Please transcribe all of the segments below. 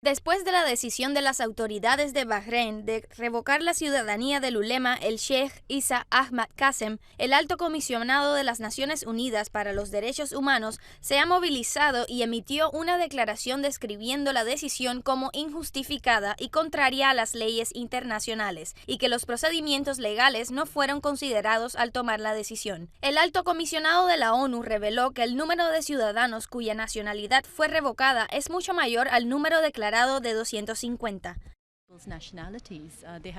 Después de la decisión de las autoridades de Bahrein de revocar la ciudadanía del ulema el Sheikh Isa Ahmad Qasem, el alto comisionado de las Naciones Unidas para los Derechos Humanos se ha movilizado y emitió una declaración describiendo la decisión como injustificada y contraria a las leyes internacionales y que los procedimientos legales no fueron considerados al tomar la decisión. El alto comisionado de la ONU reveló que el número de ciudadanos cuya nacionalidad fue revocada es mucho mayor al número declarado de 250.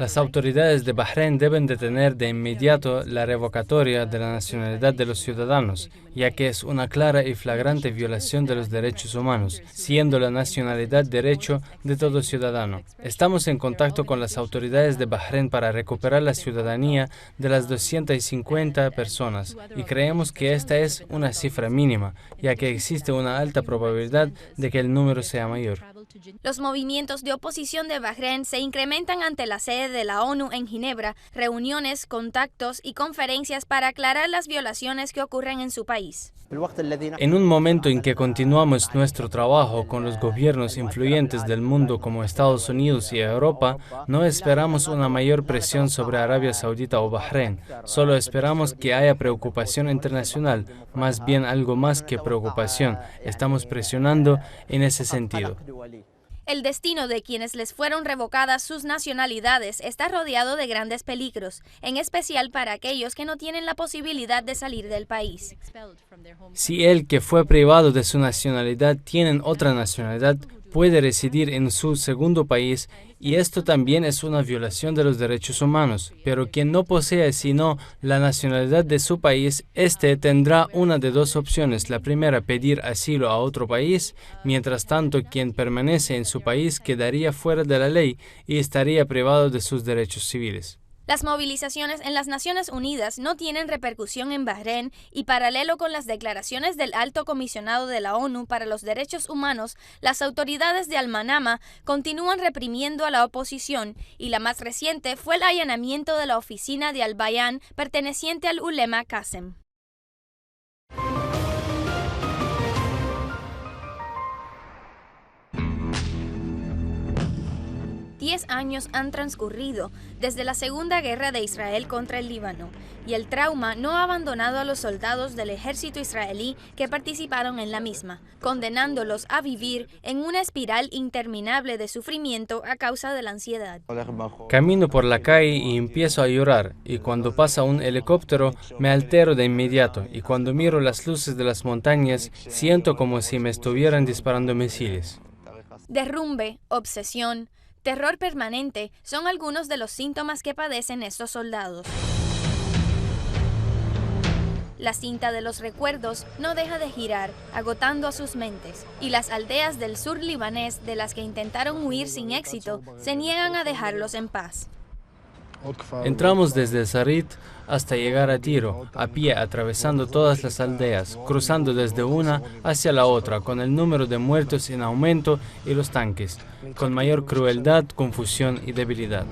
Las autoridades de Bahrein deben detener de inmediato la revocatoria de la nacionalidad de los ciudadanos, ya que es una clara y flagrante violación de los derechos humanos, siendo la nacionalidad derecho de todo ciudadano. Estamos en contacto con las autoridades de Bahrein para recuperar la ciudadanía de las 250 personas y creemos que esta es una cifra mínima, ya que existe una alta probabilidad de que el número sea mayor. Los movimientos de oposición de Bahrein se incrementan ante la sede de la ONU en Ginebra, reuniones, contactos y conferencias para aclarar las violaciones que ocurren en su país. En un momento en que continuamos nuestro trabajo con los gobiernos influyentes del mundo como Estados Unidos y Europa, no esperamos una mayor presión sobre Arabia Saudita o Bahrein, solo esperamos que haya preocupación internacional, más bien algo más que preocupación. Estamos presionando en ese sentido. El destino de quienes les fueron revocadas sus nacionalidades está rodeado de grandes peligros, en especial para aquellos que no tienen la posibilidad de salir del país. Si el que fue privado de su nacionalidad tiene otra nacionalidad, puede residir en su segundo país y esto también es una violación de los derechos humanos. Pero quien no posee sino la nacionalidad de su país, tendrá una de dos opciones. La primera, pedir asilo a otro país. Mientras tanto, quien permanece en su país quedaría fuera de la ley y estaría privado de sus derechos civiles. Las movilizaciones en las Naciones Unidas no tienen repercusión en Bahrein y paralelo con las declaraciones del alto comisionado de la ONU para los Derechos Humanos, las autoridades de Al-Manama continúan reprimiendo a la oposición y la más reciente fue el allanamiento de la oficina de Al-Bayan perteneciente al ulema Qasem. 10 años han transcurrido desde la Segunda Guerra de Israel contra el Líbano, y el trauma no ha abandonado a los soldados del ejército israelí que participaron en la misma, condenándolos a vivir en una espiral interminable de sufrimiento a causa de la ansiedad. Camino por la calle y empiezo a llorar, y cuando pasa un helicóptero me altero de inmediato, y cuando miro las luces de las montañas siento como si me estuvieran disparando misiles. Derrumbe, obsesión, terror permanente son algunos de los síntomas que padecen estos soldados. La cinta de los recuerdos no deja de girar, agotando a sus mentes, y las aldeas del sur libanés de las que intentaron huir sin éxito se niegan a dejarlos en paz. Entramos desde Sarit hasta llegar a Tiro, a pie atravesando todas las aldeas, cruzando desde una hacia la otra, con el número de muertos en aumento y los tanques, con mayor crueldad, confusión y debilidad.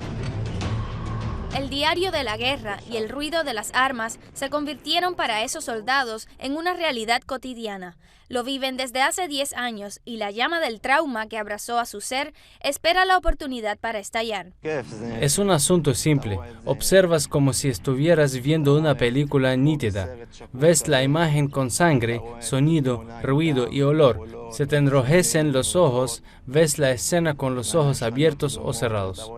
El diario de la guerra y el ruido de las armas se convirtieron para esos soldados en una realidad cotidiana. Lo viven desde hace 10 años y la llama del trauma que abrazó a su ser espera la oportunidad para estallar. Es un asunto simple. Observas como si estuvieras viendo una película nítida. Ves la imagen con sangre, sonido, ruido y olor. Se te enrojecen los ojos, ves la escena con los ojos abiertos o cerrados.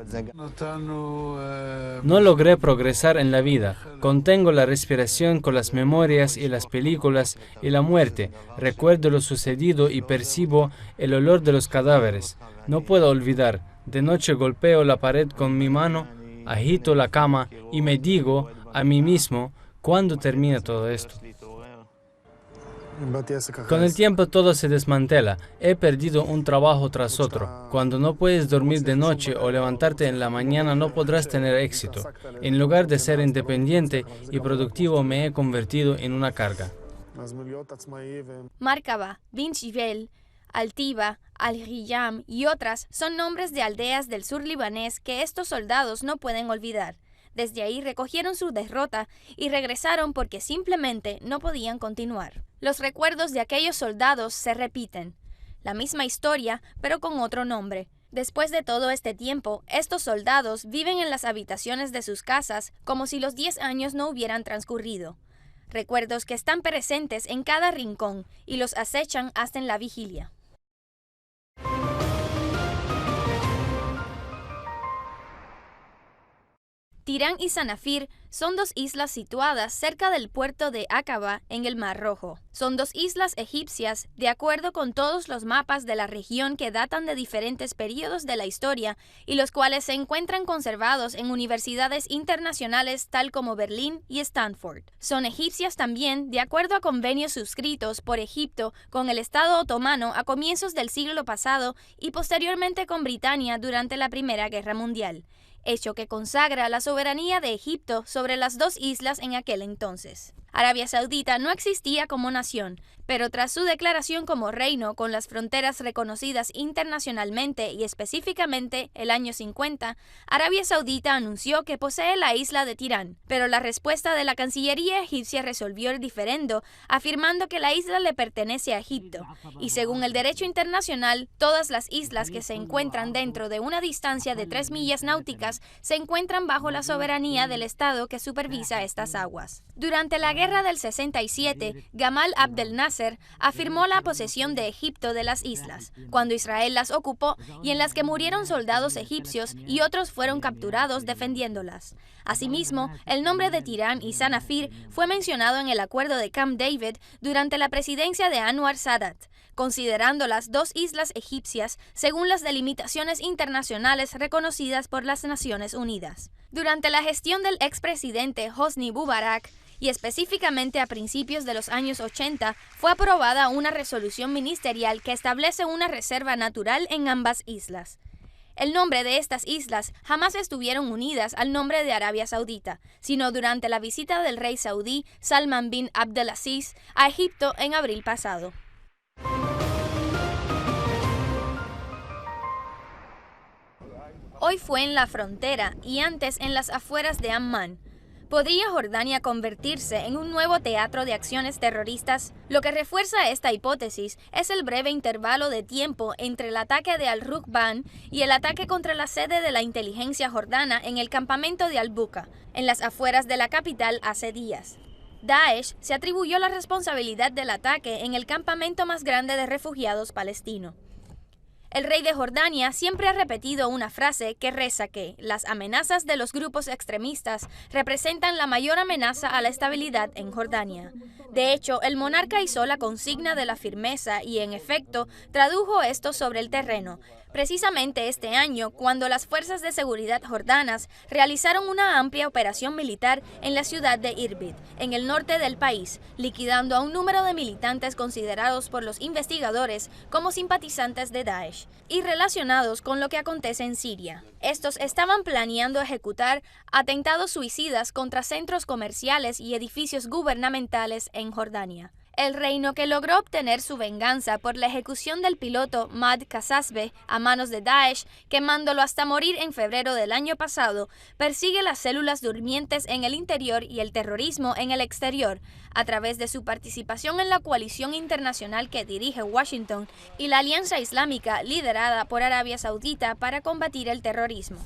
No logré progresar en la vida. Contengo la respiración con las memorias y las películas y la muerte. Recuerdo lo sucedido y percibo el olor de los cadáveres. No puedo olvidar. De noche golpeo la pared con mi mano, agito la cama y me digo a mí mismo, ¿cuándo termina todo esto? Con el tiempo todo se desmantela. He perdido un trabajo tras otro. Cuando no puedes dormir de noche o levantarte en la mañana no podrás tener éxito. En lugar de ser independiente y productivo me he convertido en una carga. Markaba, Bin Shibel, Altiva, Al-Hiyam y otras son nombres de aldeas del sur libanés que estos soldados no pueden olvidar. Desde ahí recogieron su derrota y regresaron porque simplemente no podían continuar. Los recuerdos de aquellos soldados se repiten. La misma historia, pero con otro nombre. Después de todo este tiempo, estos soldados viven en las habitaciones de sus casas como si los 10 años no hubieran transcurrido. Recuerdos que están presentes en cada rincón y los acechan hasta en la vigilia. Tirán y Sanafir son dos islas situadas cerca del puerto de Aqaba en el Mar Rojo. Son dos islas egipcias, de acuerdo con todos los mapas de la región que datan de diferentes periodos de la historia y los cuales se encuentran conservados en universidades internacionales tal como Berlín y Stanford. Son egipcias también, de acuerdo a convenios suscritos por Egipto con el Estado otomano a comienzos del siglo pasado y posteriormente con Britania durante la Primera Guerra Mundial, hecho que consagra la soberanía de Egipto sobre las dos islas en aquel entonces. Arabia Saudita no existía como nación, pero tras su declaración como reino con las fronteras reconocidas internacionalmente y específicamente el año 50, Arabia Saudita anunció que posee la isla de Tirán, pero la respuesta de la Cancillería egipcia resolvió el diferendo, afirmando que la isla le pertenece a Egipto, y según el derecho internacional, todas las islas que se encuentran dentro de una distancia de 3 millas náuticas se encuentran bajo la soberanía del Estado que supervisa estas aguas. Durante la Guerra del 67, Gamal Abdel Nasser afirmó la posesión de Egipto de las islas, cuando Israel las ocupó y en las que murieron soldados egipcios y otros fueron capturados defendiéndolas. Asimismo, el nombre de Tirán y Sanafir fue mencionado en el acuerdo de Camp David durante la presidencia de Anwar Sadat, considerándolas dos islas egipcias según las delimitaciones internacionales reconocidas por las Naciones Unidas. Durante la gestión del expresidente Hosni Mubarak, y específicamente a principios de los años 80, fue aprobada una resolución ministerial que establece una reserva natural en ambas islas. El nombre de estas islas jamás estuvieron unidas al nombre de Arabia Saudita, sino durante la visita del rey saudí Salman bin Abdelaziz a Egipto en abril pasado. Hoy fue en la frontera y antes en las afueras de Ammán. ¿Podría Jordania convertirse en un nuevo teatro de acciones terroristas? Lo que refuerza esta hipótesis es el breve intervalo de tiempo entre el ataque de Al-Rukban y el ataque contra la sede de la inteligencia jordana en el campamento de Al-Buqa, en las afueras de la capital hace días. Daesh se atribuyó la responsabilidad del ataque en el campamento más grande de refugiados palestino. El rey de Jordania siempre ha repetido una frase que reza que las amenazas de los grupos extremistas representan la mayor amenaza a la estabilidad en Jordania. De hecho, el monarca hizo la consigna de la firmeza y, en efecto, tradujo esto sobre el terreno, precisamente este año, cuando las fuerzas de seguridad jordanas realizaron una amplia operación militar en la ciudad de Irbid, en el norte del país, liquidando a un número de militantes considerados por los investigadores como simpatizantes de Daesh y relacionados con lo que acontece en Siria. Estos estaban planeando ejecutar atentados suicidas contra centros comerciales y edificios gubernamentales en Jordania. El reino, que logró obtener su venganza por la ejecución del piloto Mad Kazazbe a manos de Daesh, quemándolo hasta morir en febrero del año pasado, persigue las células durmientes en el interior y el terrorismo en el exterior, a través de su participación en la coalición internacional que dirige Washington y la Alianza Islámica liderada por Arabia Saudita para combatir el terrorismo.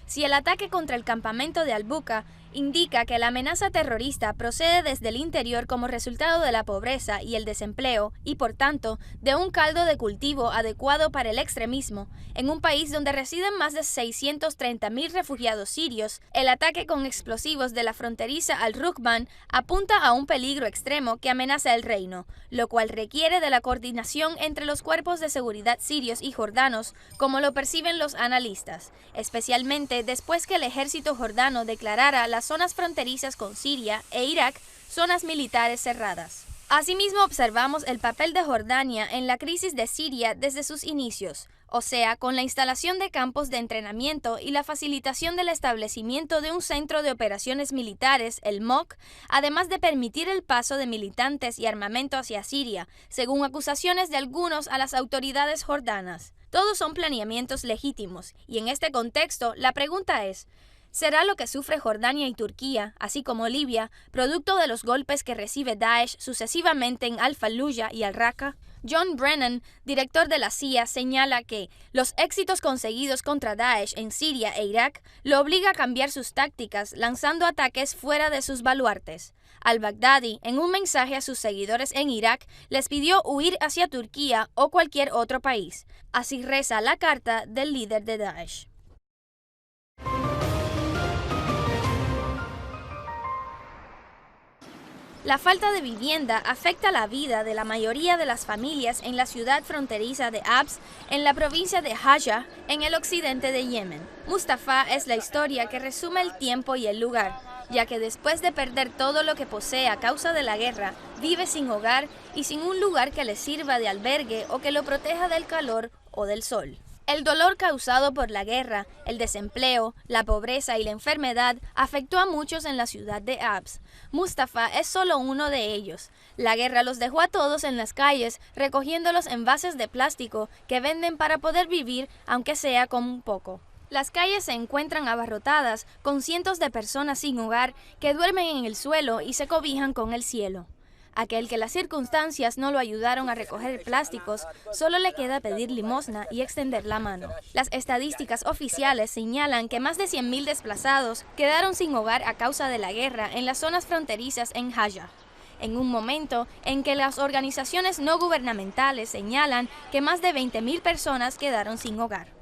Si el ataque contra el campamento de Al-Buqa indica que la amenaza terrorista procede desde el interior como resultado de la pobreza y el desempleo y, por tanto, de un caldo de cultivo adecuado para el extremismo, en un país donde residen más de 630.000 refugiados sirios, el ataque con explosivos de la fronteriza Al-Rukban apunta a un peligro extremo que amenaza el reino, lo cual requiere de la coordinación entre los cuerpos de seguridad sirios y jordanos, como lo perciben los analistas, especialmente después que el ejército jordano declarara las zonas fronterizas con Siria e Irak zonas militares cerradas. Asimismo, observamos el papel de Jordania en la crisis de Siria desde sus inicios, o sea, con la instalación de campos de entrenamiento y la facilitación del establecimiento de un centro de operaciones militares, el MOC, además de permitir el paso de militantes y armamento hacia Siria, según acusaciones de algunos a las autoridades jordanas. Todos son planeamientos legítimos, y en este contexto, la pregunta es: ¿será lo que sufre Jordania y Turquía, así como Libia, producto de los golpes que recibe Daesh sucesivamente en Al-Fallujah y Al-Raqqa? John Brennan, director de la CIA, señala que los éxitos conseguidos contra Daesh en Siria e Irak lo obliga a cambiar sus tácticas, lanzando ataques fuera de sus baluartes. Al-Baghdadi, en un mensaje a sus seguidores en Irak, les pidió huir hacia Turquía o cualquier otro país. Así reza la carta del líder de Daesh. La falta de vivienda afecta la vida de la mayoría de las familias en la ciudad fronteriza de Abs, en la provincia de Hajj, en el occidente de Yemen. Mustafa es la historia que resume el tiempo y el lugar, ya que después de perder todo lo que posee a causa de la guerra, vive sin hogar y sin un lugar que le sirva de albergue o que lo proteja del calor o del sol. El dolor causado por la guerra, el desempleo, la pobreza y la enfermedad afectó a muchos en la ciudad de Abs. Mustafa es solo uno de ellos. La guerra los dejó a todos en las calles, recogiendo los envases de plástico que venden para poder vivir, aunque sea con un poco. Las calles se encuentran abarrotadas con cientos de personas sin hogar que duermen en el suelo y se cobijan con el cielo. Aquel que las circunstancias no lo ayudaron a recoger plásticos, solo le queda pedir limosna y extender la mano. Las estadísticas oficiales señalan que más de 100.000 desplazados quedaron sin hogar a causa de la guerra en las zonas fronterizas en Hajj, en un momento en que las organizaciones no gubernamentales señalan que más de 20.000 personas quedaron sin hogar.